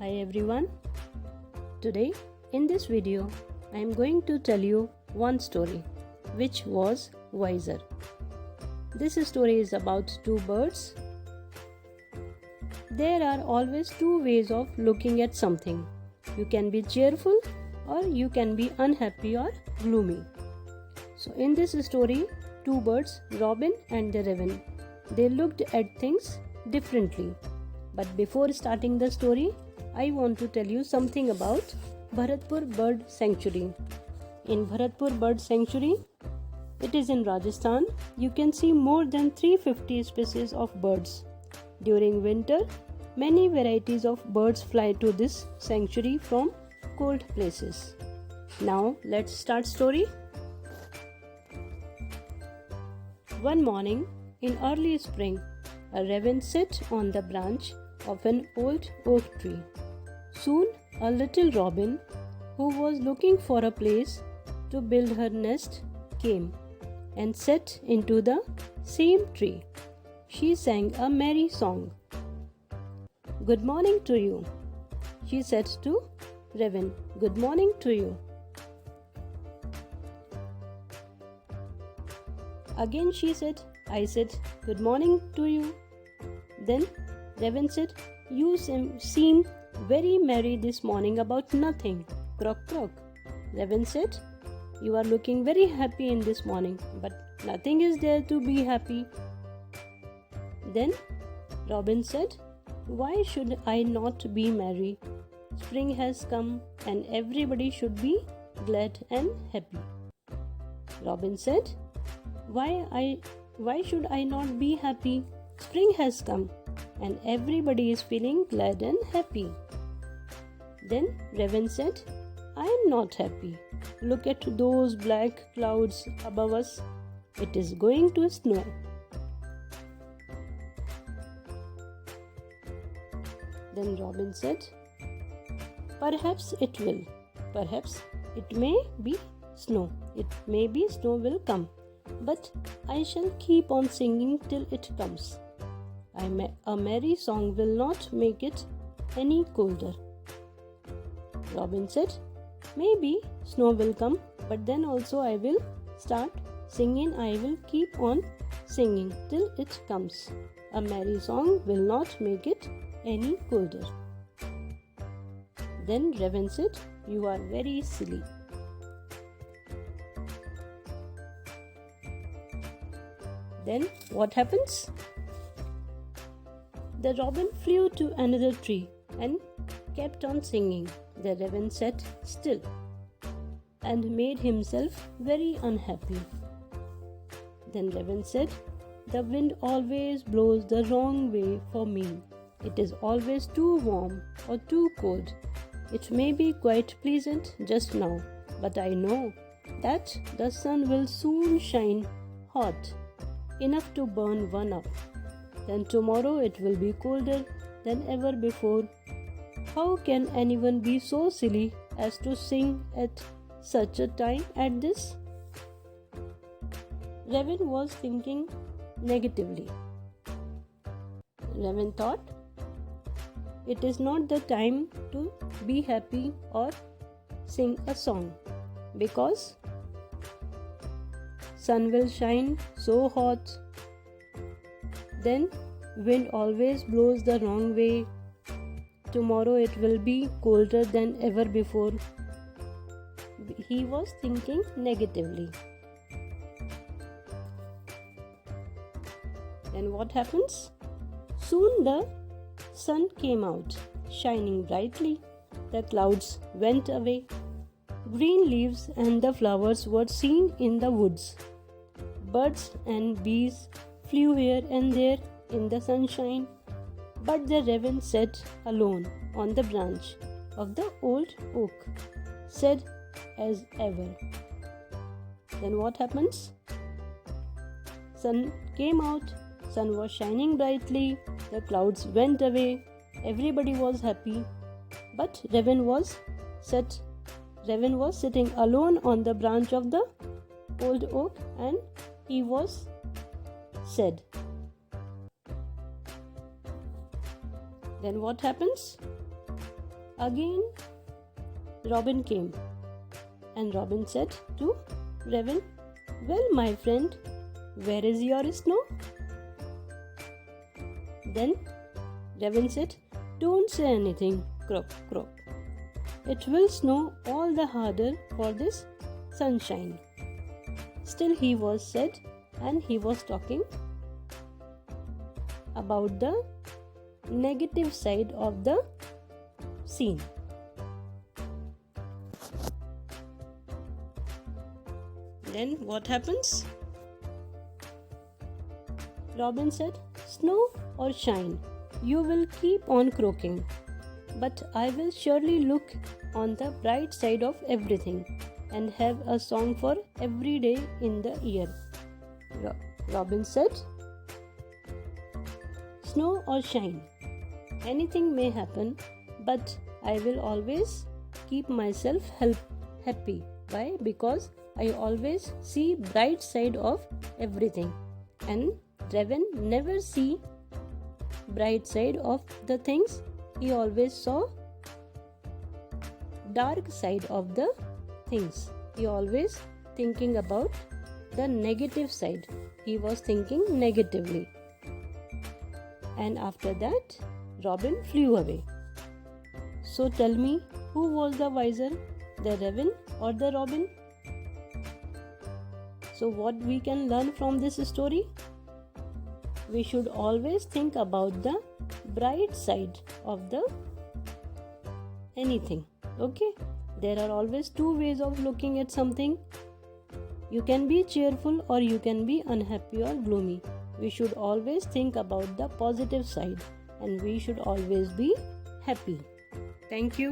Hi everyone. Today in this video I am going to tell you one story which was wiser. This story is about two birds. There are always two ways of looking at something. You can be cheerful or you can be unhappy or gloomy. So in this story, two birds, Robin and the Raven, they looked at things differently. But before starting the story, I want to tell you something about Bharatpur Bird Sanctuary. In Bharatpur Bird Sanctuary, it is in Rajasthan, you can see more than 350 species of birds. During winter, many varieties of birds fly to this sanctuary from cold places. Now let's start story. One morning in early spring, a raven sat on the branch of an old oak tree. Soon a little robin, who was looking for a place to build her nest, came and sat into the same tree. She sang a merry song. "Good morning to you," she said to Raven. "Good morning to you." Again she said, "I said, good morning to you." Then Raven said, "You seem very merry this morning about nothing." Croak, croak. Raven said, "You are looking very happy in this morning, but nothing is there to be happy." Then Robin said, "Why should I not be merry? Spring has come and everybody should be glad and happy." Robin said, Why should I not be happy? Spring has come and everybody is feeling glad and happy." Then Raven said, "I am not happy. Look at those black clouds above us. It is going to snow." Then Robin said, "Perhaps it will. Perhaps it may be snow. It may be snow will come. But I shall keep on singing till it comes. A merry song will not make it any colder." Robin said, "Maybe snow will come, but then also I will start singing. I will keep on singing till it comes. A merry song will not make it any colder." Then Raven said, "You are very silly." Then what happens? The robin flew to another tree and kept on singing. The raven sat still and made himself very unhappy. Then Raven said, "The wind always blows the wrong way for me. It is always too warm or too cold. It may be quite pleasant just now, but I know that the sun will soon shine hot, enough to burn one up. Then tomorrow it will be colder than ever before. How can anyone be so silly as to sing at such a time as this?" Raven was thinking negatively. Raven thought, "It is not the time to be happy or sing a song, because sun will shine so hot. Then wind always blows the wrong way. Tomorrow it will be colder than ever before." He was thinking negatively. Then what happens? Soon the sun came out, shining brightly. The clouds went away. Green leaves and the flowers were seen in the woods. Birds and bees flew here and there in the sunshine, but the raven sat alone on the branch of the old oak, sad as ever. Then what happens? Sun came out, sun was shining brightly, the clouds went away, everybody was happy, but Raven was sitting alone on the branch of the old oak and he was sad. Then what happens? Again, Robin came, and Robin said to Raven, "Well, my friend, where is your snow?" Then Raven said, "Don't say anything, Croak, Croak. It will snow all the harder for this sunshine." Still he was sad, and he was talking about the negative side of the scene. Then what happens? Robin said, "Snow or shine, you will keep on croaking, but I will surely look on the bright side of everything and have a song for every day in the year." Robin said, "Snow or shine, anything may happen, but I will always keep myself happy. Why? Because I always see bright side of everything, and Raven never see bright side of the things. He always saw dark side of the things. He always thinking about the negative side. He was thinking negatively." And after that, Robin flew away. So tell me, who was the wiser, the Raven or the Robin? So what we can learn from this story? We should always think about the bright side of the anything. Okay? There are always two ways of looking at something. You can be cheerful or you can be unhappy or gloomy. We should always think about the positive side, and we should always be happy. Thank you.